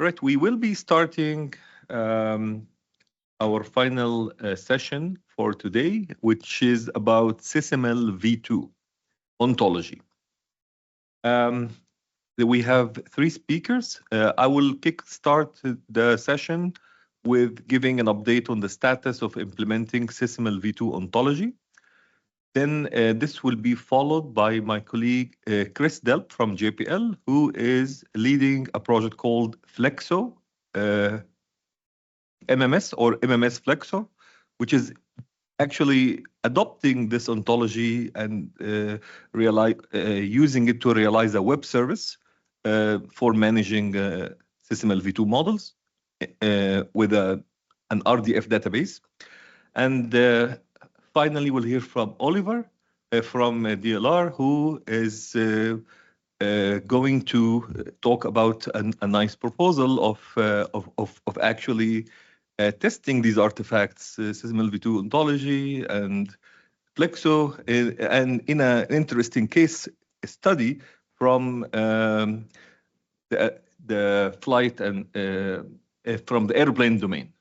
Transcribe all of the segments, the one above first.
Right, we will be starting our final session for today, which is about SysML v2, ontology. We have three speakers. I will start the session with giving an update on the status of implementing SysML v2 ontology. Then this will be followed by my colleague Chris Delp from JPL, who is leading a project called Flexo MMS or MMS Flexo, which is actually adopting this ontology and using it to realize a web service for managing SysML v2 models with an RDF database. And finally, we'll hear from Oliver from DLR, who is going to talk about a nice proposal of actually testing these artifacts, SysML v2 ontology and Flexo, and in an interesting case study from the flight and from the airplane domain.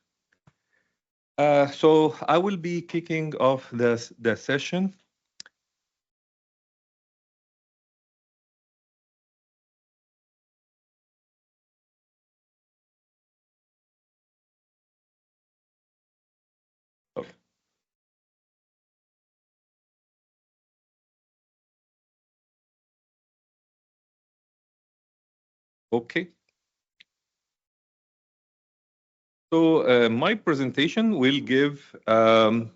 So I will be kicking off the session. Okay. So my presentation will give the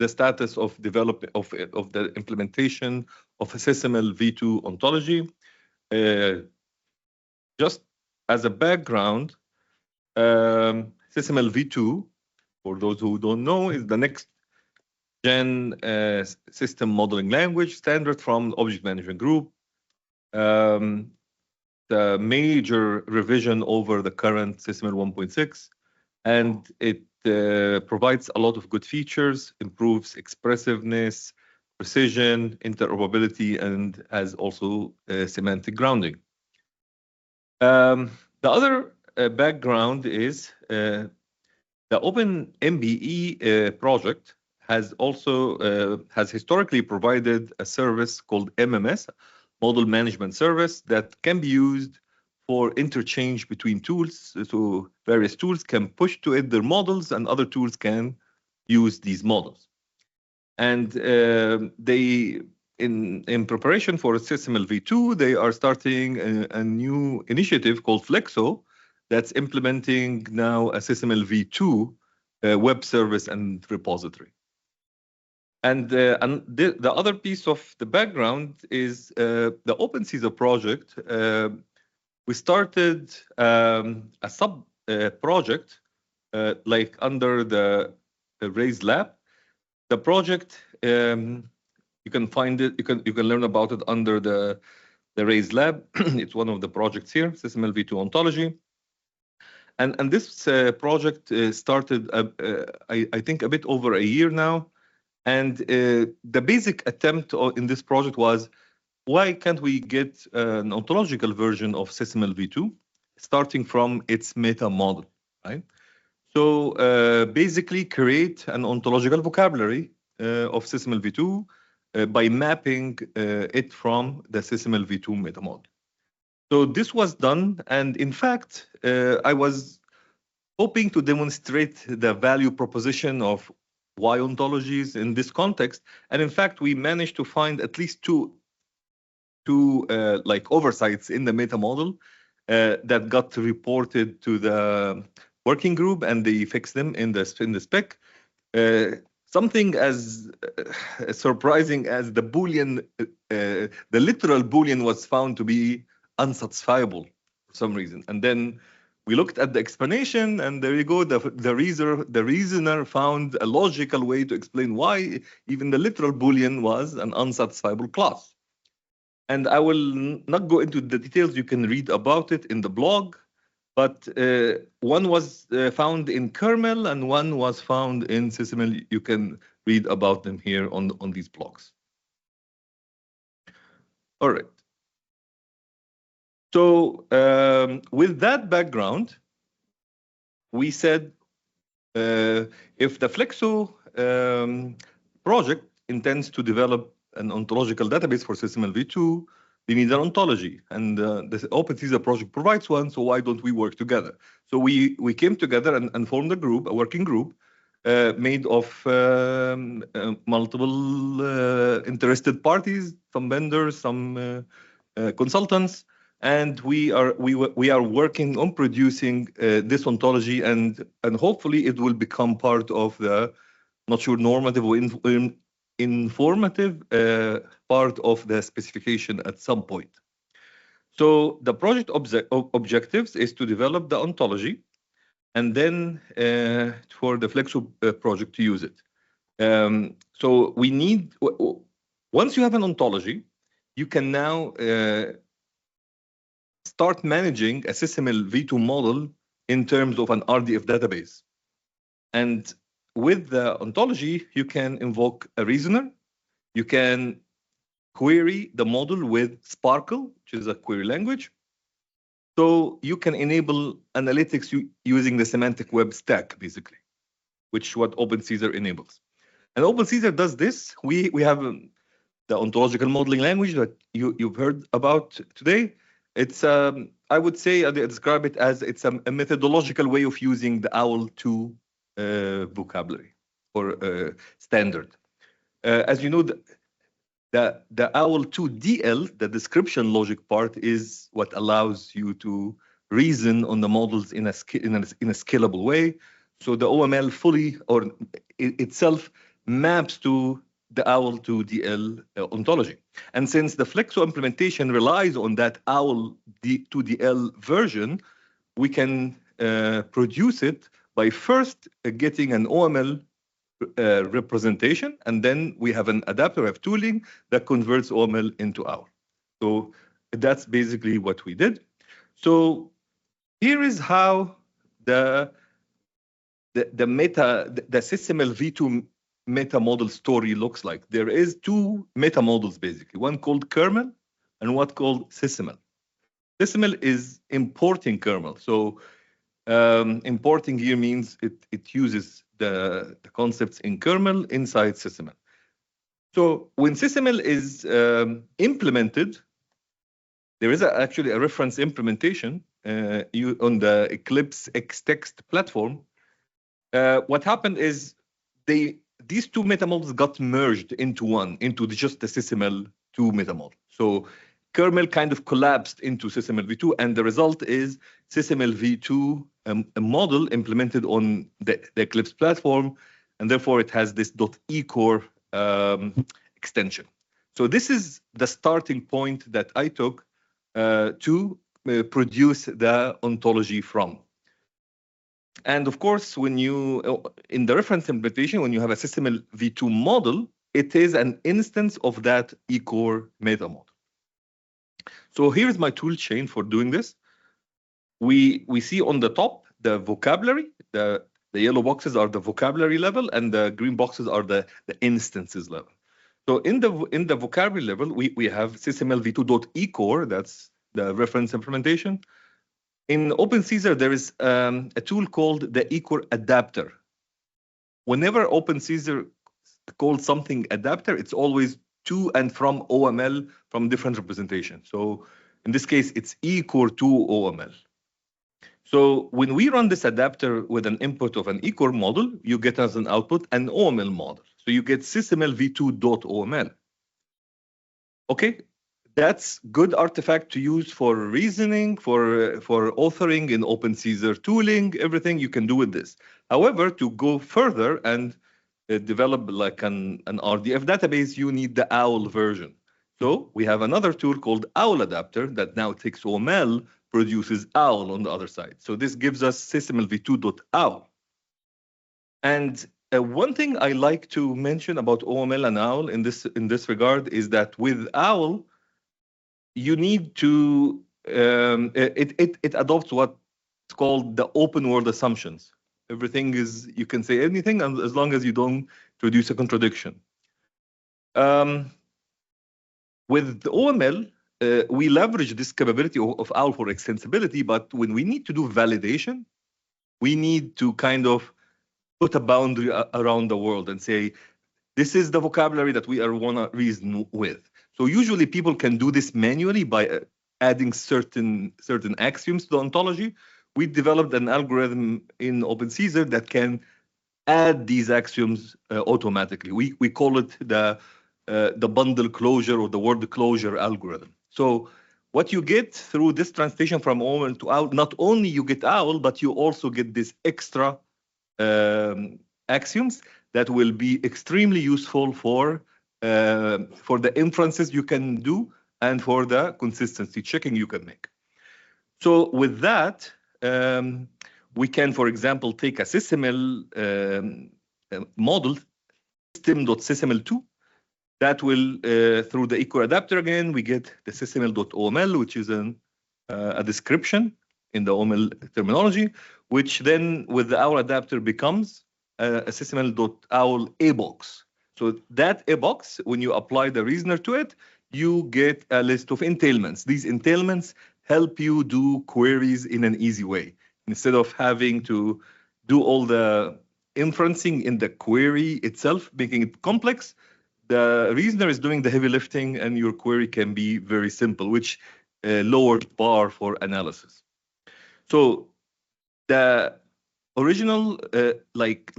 status of development of the implementation of a SysML v2 ontology. Just as a background, SysML v2, for those who don't know, is the next gen system modeling language standard from the Object Management Group. The major revision over the current SysML 1.6, and it provides a lot of good features, improves expressiveness, precision, interoperability, and has also semantic grounding. The other background is the OpenMBE project has historically provided a service called MMS, Model Management Service, that can be used for interchange between tools. So various tools can push to it their models, and other tools can use these models. And they, in preparation for SysML v2, they are starting a new initiative called Flexo that's implementing now a SysML v2 web service and repository. And the other piece of the background is the OpenCSA project. We started a sub project like under the Raised Lab. The project, you can find it, you can learn about it under the Raised Lab. It's one of the projects here, SysML v2 ontology. And this project started, I think, a bit over a year now. And the basic attempt in this project was, why can't we get an ontological version of SysML v2 starting from its meta model, right? So basically create an ontological vocabulary of SysML v2 by mapping it from the SysML v2 meta model. So this was done, and in fact, I was hoping to demonstrate the value proposition of why ontologies in this context, and in fact, we managed to find at least two like oversights in the meta model that got reported to the working group, and they fixed them in the spec. Something as surprising as the Boolean, the literal Boolean was found to be unsatisfiable for some reason. And then we looked at the explanation, and there you go. The reasoner found a logical way to explain why even the literal Boolean was an unsatisfiable class. And I will not go into the details. You can read about it in the blog. But one was found in kernel, and one was found in SysML. You can read about them here on these blogs. All right. So with that background, we said if the Flexo project intends to develop an ontological database for SysML v2, they need an ontology, and the OpenCSR project provides one. So why don't we work together? So we came together and formed a group, a working group, made of multiple interested parties, some vendors, some consultants, and we are working on producing this ontology, and hopefully it will become part of the, not sure, normative or informative part of the specification at some point. So the project objectives is to develop the ontology, and then for the Flexo project to use it. So we need, once you have an ontology, you can now start managing a SysML v2 model in terms of an RDF database. And with the ontology, you can invoke a reasoner. You can query the model with Sparkle, which is a query language. So you can enable analytics using the semantic web stack, basically, which is what OpenCSR enables. And OpenCSR does this. We have the ontological modeling language that you've heard about today. It's, I would say, I describe it as it's a methodological way of using the OWL2 vocabulary or standard. As you know, the OWL2 DL, the description logic part, is what allows you to reason on the models in a scalable way. So the OML fully or itself maps to the OWL2 DL ontology. And since the Flexo implementation relies on that OWL2 DL version, we can produce it by first getting an OML representation, and then we have an adapter, we have tooling that converts OML into OWL. So that's basically what we did. So here is how the SysML v2 meta model story looks like. There is two meta models, basically, one called kernel and one called SysML. SysML is importing kernel. So importing here means it uses the concepts in kernel inside SysML. So when SysML is implemented, there is actually a reference implementation on the Eclipse Xtext platform. What happened is these two meta models got merged into one, into just the SysML2 meta model. So kernel kind of collapsed into SysML v2, and the result is SysML v2 a model implemented on the Eclipse platform, and therefore it has this .ecore extension. So this is the starting point that I took to produce the ontology from. And of course, when you, in the reference implementation, when you have a SysML v2 model, it is an instance of that ecore meta model. So here's my tool chain for doing this. We see on the top the vocabulary. The yellow boxes are the vocabulary level, and the green boxes are the instances level. So in the vocabulary level, we have SysML v2.ecore. That's the reference implementation. In OpenCSR, there is a tool called the ecore adapter. Whenever OpenCSR calls something adapter, it's always to and from OML from different representations. So in this case, it's ecore to OML. So when we run this adapter with an input of an ecore model, you get as an output an OML model. So you get SysML v2.oml. Okay, that's good artifact to use for reasoning, for authoring in OpenCSR tooling, everything you can do with this. However, to go further and develop like an RDF database, you need the OWL version. So we have another tool called OWL adapter that now takes OML, produces OWL on the other side. So this gives us SysML v2.owl. And one thing I like to mention about OML and OWL in this regard is that with OWL, you need to it adopts what's called the open world assumptions. Everything is, you can say anything as long as you don't produce a contradiction. With the OML, we leverage this capability of OWL for extensibility, but when we need to do validation, we need to kind of put a boundary around the world and say, this is the vocabulary that we want to reason with. So usually people can do this manually by adding certain axioms to the ontology. We developed an algorithm in OpenCaesar that can add these axioms automatically. We call it the bundle closure or the word closure algorithm. So what you get through this translation from OWL to OWL, not only you get OWL, but you also get this extra axioms that will be extremely useful for the inferences you can do and for the consistency checking you can make. So with that, we can, for example, take a SysML model, system.sysml2, that will, through the equal adapter again, we get the sysml.oml, which is a description in the OML terminology, which then with the OWL adapter becomes a sysml.owl a box. So that a box, when you apply the reasoner to it, you get a list of entailments. These entailments help you do queries in an easy way. Instead of having to do all the inferencing in the query itself, making it complex, the reasoner is doing the heavy lifting and your query can be very simple, which lowers bar for analysis. So the original, like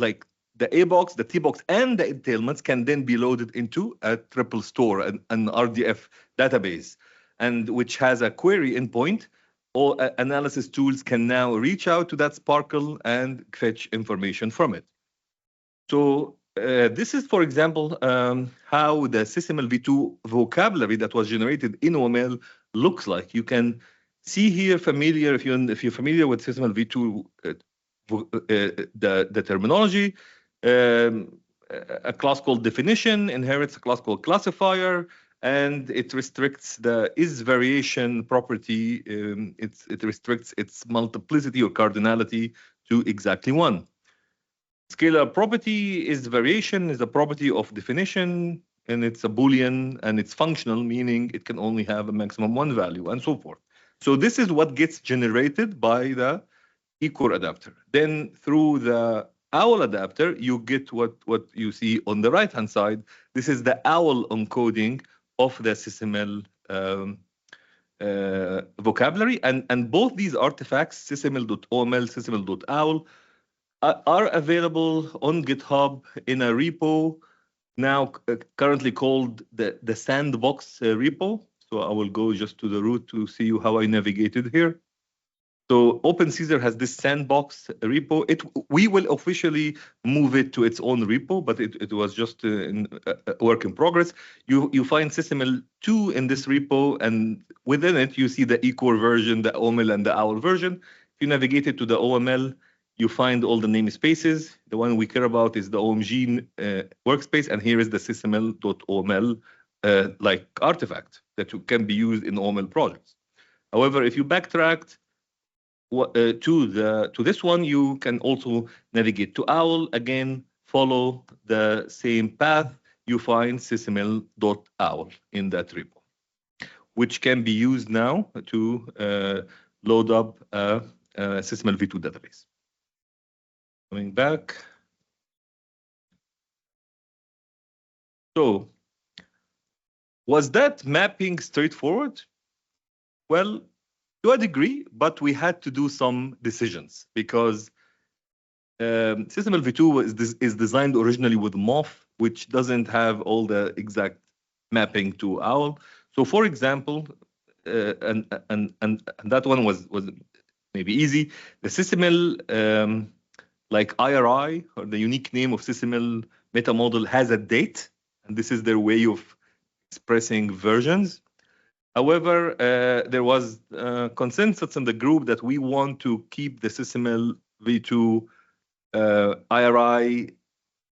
the A box, the T box, and the entailments can then be loaded into a triple store, an RDF database, and which has a query endpoint. All analysis tools can now reach out to that Sparkle and fetch information from it. So this is, for example, how the SysML v2 vocabulary that was generated in OML looks like. You can see here familiar, if you're familiar with SysML v2, the terminology. A class called definition inherits a class called classifier, and it restricts the is variation property. It restricts its multiplicity or cardinality to exactly one. Scalar property is variation, is a property of definition, and it's a Boolean, and it's functional, meaning it can only have a maximum one value, and so forth. So this is what gets generated by the equal adapter. Then through the OWL adapter, you get what you see on the right-hand side. This is the OWL encoding of the SysML vocabulary, and both these artifacts, sysml.oml, sysml.owl, are available on GitHub in a repo now currently called the sandbox repo. So I will go just to the root to see how I navigated here. So OpenCaesar has this sandbox repo. We will officially move it to its own repo, but it was just a work in progress. You find SysML2 in this repo, and within it you see the equal version, the OML, and the OWL version. If you navigate it to the OML, you find all the namespaces. The one we care about is the OMG workspace, and here is the sysml.oml like artifact that can be used in OML projects. However, if you backtrack to this one, you can also navigate to OWL, again, follow the same path, you find sysml.owl in that repo, which can be used now to load up a SysML v2 database. Coming back. So, was that mapping straightforward? Well, to a degree, but we had to do some decisions because SysML v2 is designed originally with MOF, which doesn't have all the exact mapping to OWL. So, for example, and that one was maybe easy. The SysML like IRI, or the unique name of SysML meta model, has a date, and this is their way of expressing versions. However, there was consensus in the group that we want to keep the SysML v2 IRI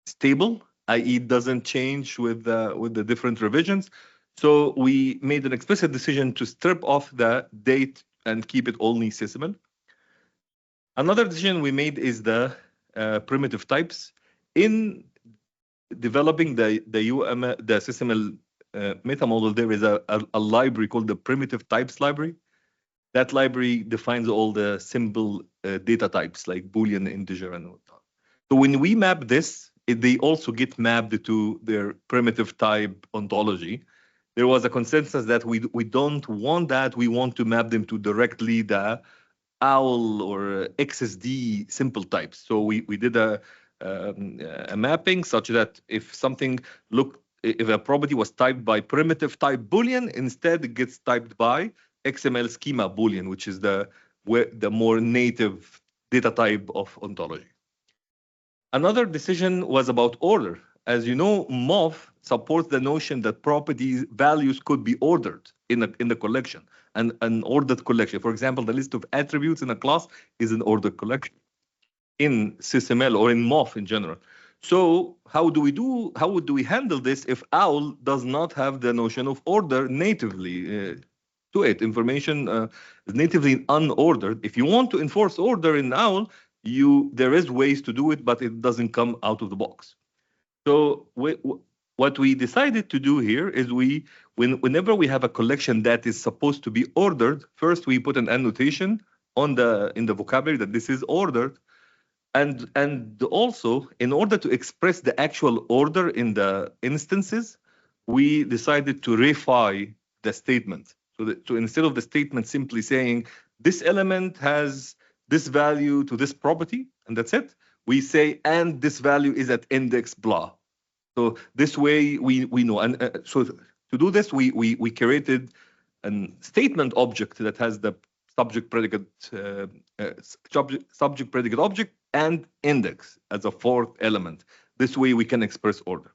stable, i.e. it doesn't change with the different revisions. So we made an explicit decision to strip off the date and keep it only SysML. Another decision we made is the primitive types. In developing the SysML meta model, there is a library called the primitive types library. That library defines all the simple data types like Boolean, integer, and whatnot. So when we map this, they also get mapped to their primitive type ontology. There was a consensus that we don't want that. We want to map them to directly the OWL or XSD simple types. So we did a mapping such that if something if a property was typed by primitive type Boolean, instead it gets typed by XML schema Boolean, which is the more native data type of ontology. Another decision was about order. As you know, MOF supports the notion that properties values could be ordered in the collection, an ordered collection. For example, the list of attributes in a class is an ordered collection in SysML or in MOF in general. So how would we handle this if OWL does not have the notion of order natively to it? Information is natively unordered. If you want to enforce order in OWL, there is ways to do it, but it doesn't come out of the box. So what we decided to do here is whenever we have a collection that is supposed to be ordered, first we put an annotation in the vocabulary that this is ordered. And also, in order to express the actual order in the instances, we decided to reify the statement. So instead of the statement simply saying this element has this value to this property, and that's it, we say, and this value is at index blah. So this way we know. And so to do this, we created a statement object that has the subject predicate object and index as a fourth element. This way we can express order.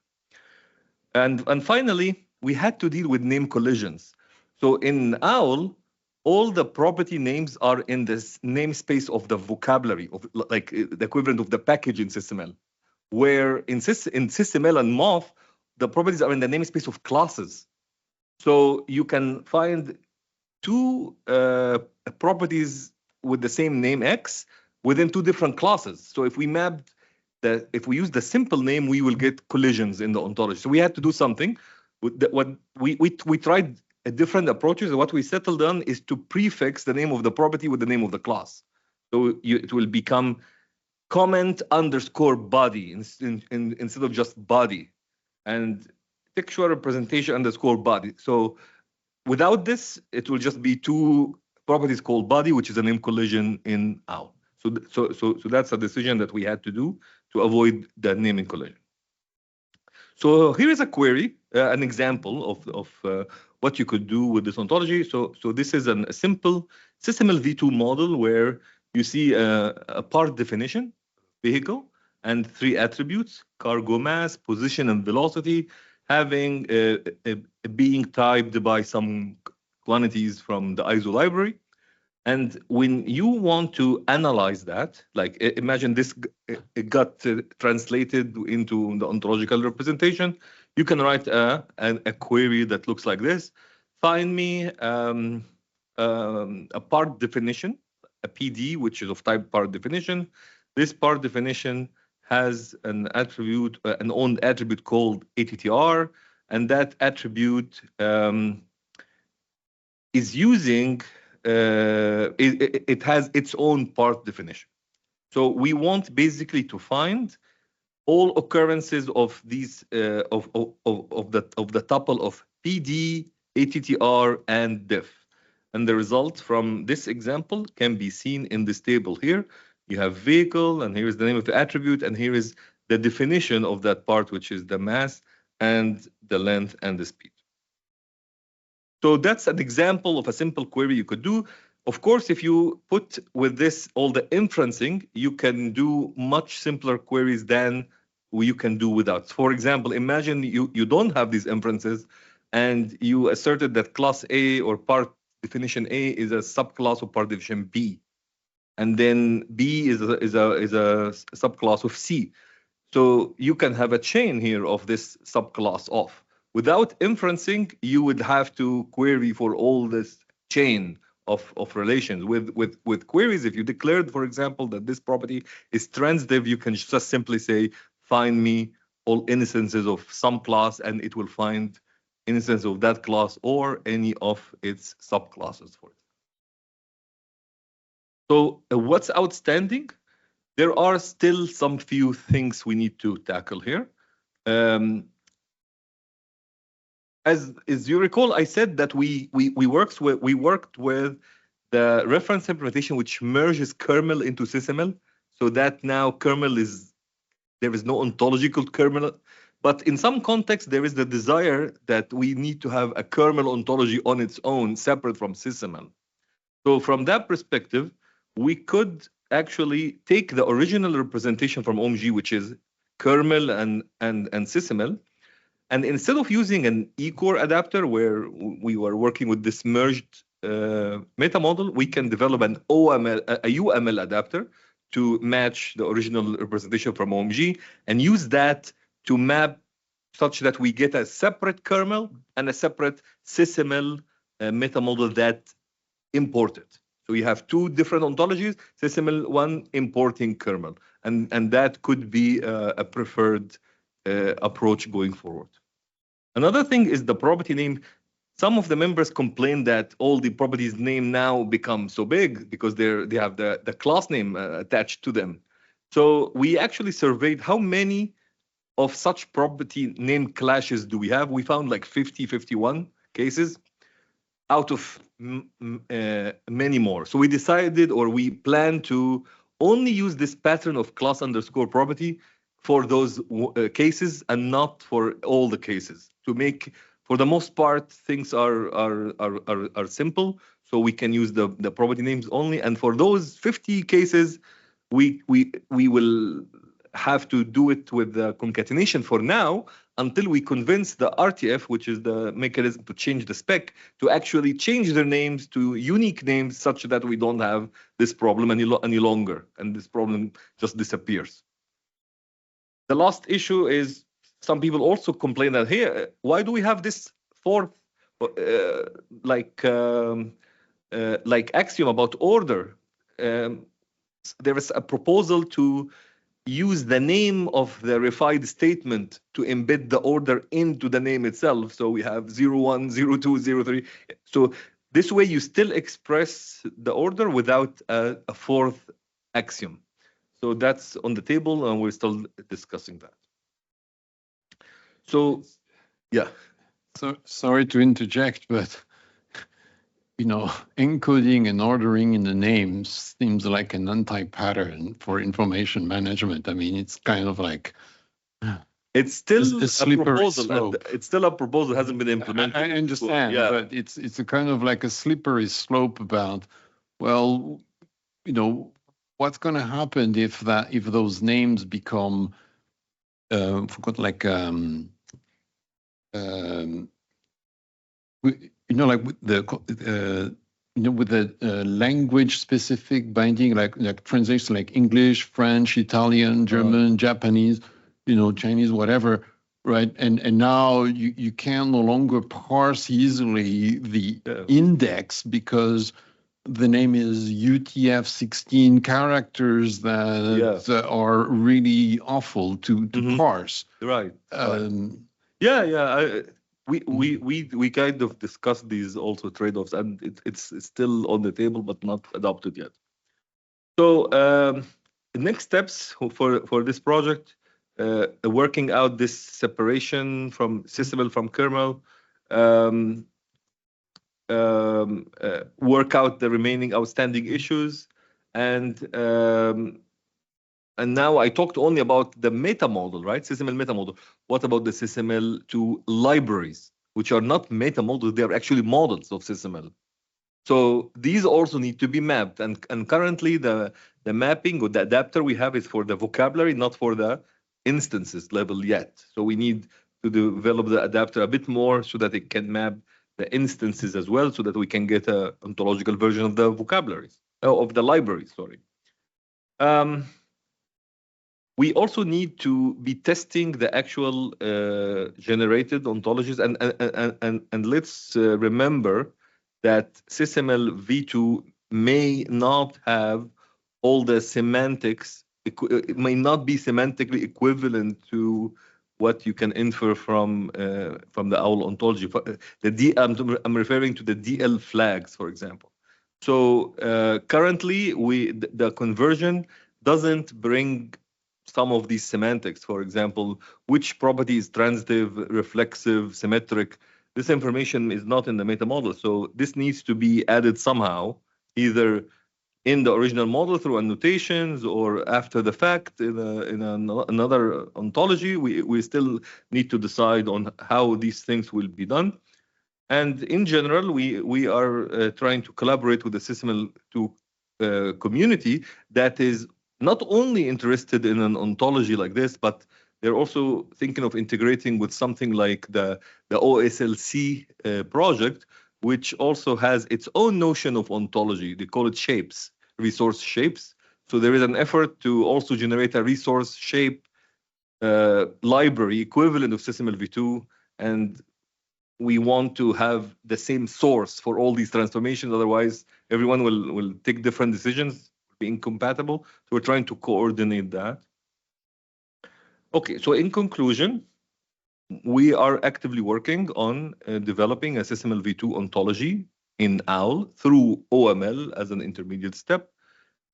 And finally, we had to deal with name collisions. So in OWL, all the property names are in this namespace of the vocabulary, of like the equivalent of the package in SysML. Where in SysML and MOF, the properties are in the namespace of classes. So you can find two properties with the same name X within two different classes. So if we use the simple name, we will get collisions in the ontology. So we had to do something. We tried different approaches. What we settled on is to prefix the name of the property with the name of the class. So it will become comment underscore body instead of just body, and textual representation underscore body. So without this, it will just be two properties called body, which is a name collision in OWL. So that's a decision that we had to do to avoid the naming collision. So here is a query, an example of what you could do with this ontology. So this is a simple SysML v2 model where you see a part definition, vehicle, and three attributes: cargo mass, position, and velocity, having being typed by some quantities from the ISO library. And when you want to analyze that, like imagine this it got translated into the ontological representation, you can write a query that looks like this: find me a part definition, a PD, which is of type part definition. This part definition has an attribute, an own attribute called ATTR, and that attribute is using, it has its own part definition. So we want basically to find all occurrences of these of the tuple of PD, ATTR, and diff. And the result from this example can be seen in this table here. You have vehicle, and here is the name of the attribute, and here is the definition of that part, which is the mass and the length and the speed. So that's an example of a simple query you could do. Of course, if you put with this all the inferencing, you can do much simpler queries than you can do without. For example, imagine you don't have these inferences, and you asserted that class A or part definition A is a subclass of part definition B. And then B is a subclass of C. So you can have a chain here of this subclass of. Without inferencing, you would have to query for all this chain of relations. With queries, if you declared, for example, that this property is transitive, you can just simply say, find me all instances of some class, and it will find instance of that class or any of its subclasses for it. So what's outstanding? There are still some few things we need to tackle here. As you recall, I said that we worked with the reference implementation which merges kernel into SysML, so that now kernel there is no ontology called kernel. But in some contexts, there is the desire that we need to have a kernel ontology on its own, separate from SysML. So from that perspective, we could actually take the original representation from OMG, which is kernel and SysML, and instead of using an eCore adapter where we were working with this merged meta model, we can develop a UML adapter to match the original representation from OMG and use that to map such that we get a separate kernel and a separate SysML meta model that imported. So you have two different ontologies, SysML one importing kernel, and that could be a preferred approach going forward. Another thing is the property name. Some of the members complain that all the properties name now become so big because they have the class name attached to them. So we actually surveyed how many of such property name clashes do we have. We found like 51 cases out of many more. So we decided, or we plan to only use this pattern of class underscore property for those cases and not for all the cases, to make, for the most part, things are simple, so we can use the property names only. And for those 50 cases, we will have to do it with the concatenation for now until we convince the RTF, which is the mechanism to change the spec, to actually change their names to unique names such that we don't have this problem any longer, and this problem just disappears. The last issue is some people also complain that, hey, why do we have this fourth like axiom about order? There is a proposal to use the name of the refined statement to embed the order into the name itself. So we have 01, 02, 03. So this way you still express the order without a fourth axiom. So that's on the table, and we're still discussing that. So, yeah. So sorry to interject, but encoding and ordering in the names seems like an anti-pattern for information management. I mean, it's kind of like it's still a proposal. Slope. It's still a proposal, hasn't been implemented. I understand, but it's a kind of like a slippery slope about, well, what's going to happen if those names become like like with the with the language specific binding, like translation, like English, French, Italian, German, Japanese, Chinese, whatever, right? And now you can no longer parse easily the index because the name is UTF 16 characters that are really awful to parse. Right. We kind of discussed these also trade-offs, and it's still on the table but not adopted yet. So the next steps for this project, working out this separation from SysML from kernel, work out the remaining outstanding issues, and now I talked only about the meta model, right? SysML meta model. What about the SysML2 libraries, which are not meta models? They are actually models of SysML. So these also need to be mapped. And currently, the mapping or the adapter we have is for the vocabulary, not for the instances level yet. So we need to develop the adapter a bit more so that it can map the instances as well, so that we can get an ontological version of the vocabularies, of the library, sorry. We also need to be testing the actual generated ontologies, and let's remember that SysML v2 may not have all the semantics. It may not be semantically equivalent to what you can infer from the OWL ontology. I'm referring to the DL flags, for example. So currently, the conversion doesn't bring some of these semantics. For example, which property is transitive, reflexive, symmetric. This information is not in the meta model, so this needs to be added somehow, either in the original model through annotations or after the fact another ontology. We still need to decide on how these things will be done. And in general, we are trying to collaborate with the SysML2 community that is not only interested in an ontology like this, but they're also thinking of integrating with something like the OSLC project, which also has its own notion of ontology. They call it shapes, resource shapes. So there is an effort to also generate a resource shape library equivalent of SysML v2, and we want to have the same source for all these transformations. Otherwise, everyone will take different decisions, be incompatible. So we're trying to coordinate that. Okay, so in conclusion, we are actively working on developing a SysML v2 ontology in OWL through OML as an intermediate step.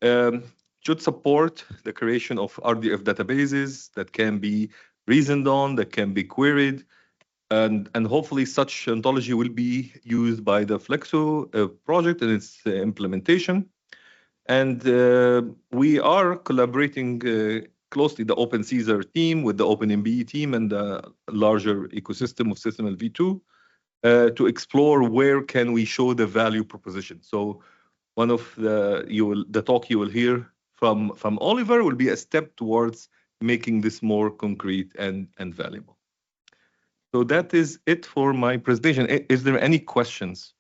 Should support the creation of RDF databases that can be reasoned on, that can be queried, and hopefully such ontology will be used by the Flexo project and its implementation. And we are collaborating closely, the OpenCaesar team with the OpenMBE team and the larger ecosystem of SysML v2 to explore where can we show the value proposition. So one of the talk you will hear from Oliver will be a step towards making this more concrete and valuable. So that is it for my presentation. Is there any questions?